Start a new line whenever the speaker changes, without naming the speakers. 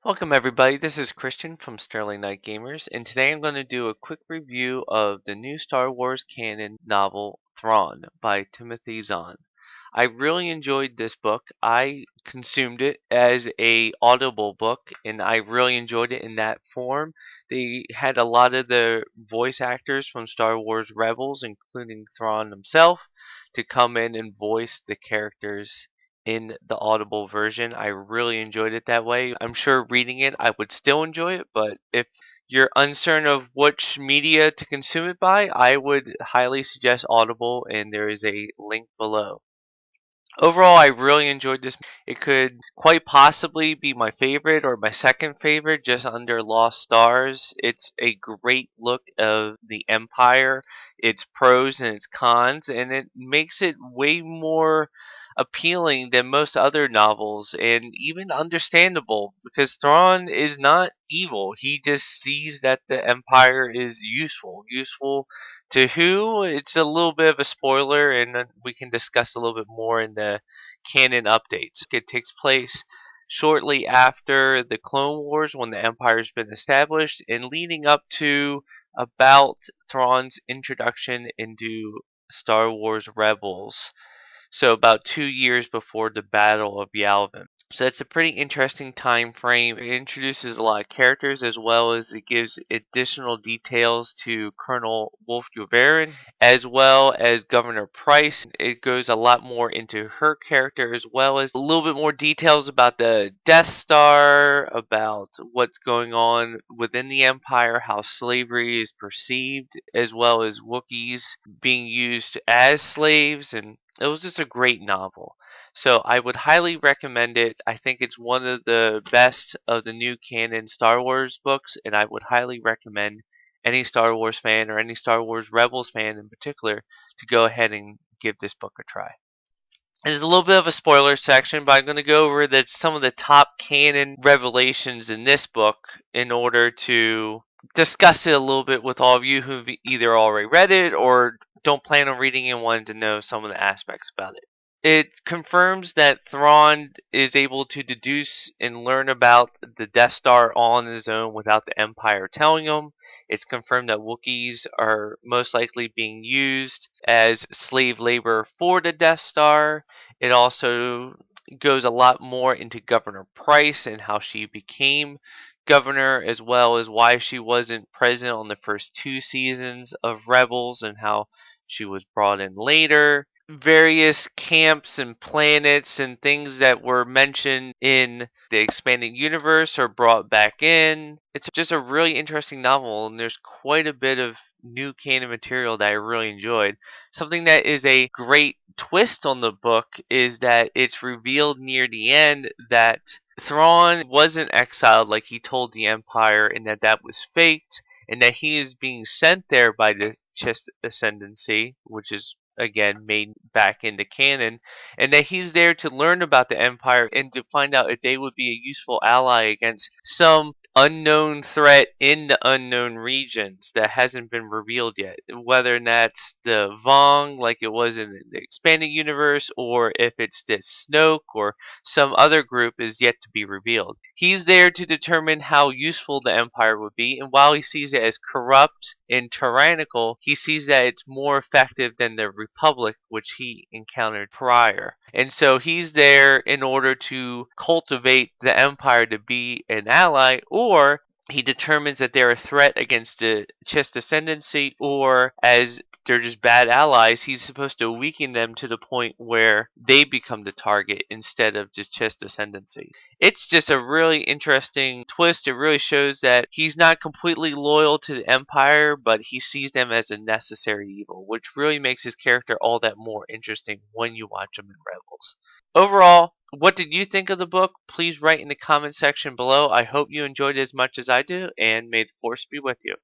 Welcome everybody, this is Christian from Sterling Knight Gamers, and today I'm going to do a quick review of the new Star Wars canon novel Thrawn by Timothy Zahn. I really enjoyed this book. I consumed it as a audible book and I really enjoyed it in that form. They had a lot of the voice actors from Star Wars Rebels, including Thrawn himself, to come in and voice the characters in the audible version. I really enjoyed it that way. I'm sure reading it I would still enjoy it, but if you're uncertain of which media to consume it by, I would highly suggest Audible, and there is a link below. Overall, I really enjoyed this. It could quite possibly be my favorite or my second favorite, just under Lost Stars. It's a great look of the Empire, its pros and its cons, and it makes it way more appealing than most other novels and even understandable because Thrawn is not evil. He just sees that the Empire is useful. Useful to who? It's a little bit of a spoiler, and we can discuss a little bit more in the canon updates. It takes place shortly after the Clone Wars when the Empire's been established and leading up to about Thrawn's introduction into Star Wars Rebels. So about 2 years before the Battle of Yavin. So that's a pretty interesting time frame. It introduces a lot of characters as well as it gives additional details to Colonel Wolf Yularen as well as Governor Price. It goes a lot more into her character as well as a little bit more details about the Death Star, about what's going on within the Empire, how slavery is perceived, as well as Wookiees being used as slaves, and it was just a great novel. So I would highly recommend it. I think it's one of the best of the new canon Star Wars books, and I would highly recommend any Star Wars fan or any Star Wars Rebels fan in particular to go ahead and give this book a try. There's a little bit of a spoiler section, but I'm going to go over some of the top canon revelations in this book in order to discuss it a little bit with all of you who've either already read it or don't plan on reading and wanted to know some of the aspects about it. It confirms that Thrawn is able to deduce and learn about the Death Star all on his own without the Empire telling him. It's confirmed that Wookiees are most likely being used as slave labor for the Death Star. It also goes a lot more into Governor Price and how she became governor, as well as why she wasn't present on the first two seasons of Rebels and how she was brought in later. Various camps and planets and things that were mentioned in the expanding universe are brought back in. It's just a really interesting novel, and there's quite a bit of new canon material that I really enjoyed. Something that is a great twist on the book is that it's revealed near the end that Thrawn wasn't exiled like he told the Empire, and that was faked, and that he is being sent there by the Chist Ascendancy, which is again made back into canon, and that he's there to learn about the Empire and to find out if they would be a useful ally against some unknown threat in the unknown regions that hasn't been revealed yet. Whether that's the Vong, like it was in the expanded universe, or if it's this Snoke or some other group is yet to be revealed. He's there to determine how useful the Empire would be, and while he sees it as corrupt and tyrannical, he sees that it's more effective than the Republic, which he encountered prior. And so he's there in order to cultivate the Empire to be an ally, or he determines that they're a threat against the Chist Ascendancy, or as they're just bad allies, he's supposed to weaken them to the point where they become the target instead of just Chist Ascendancy. It's just a really interesting twist. It really shows that he's not completely loyal to the Empire, but he sees them as a necessary evil, which really makes his character all that more interesting when you watch him in Rebels. Overall, what did you think of the book? Please write in the comment section below. I hope you enjoyed it as much as I do, and may the Force be with you.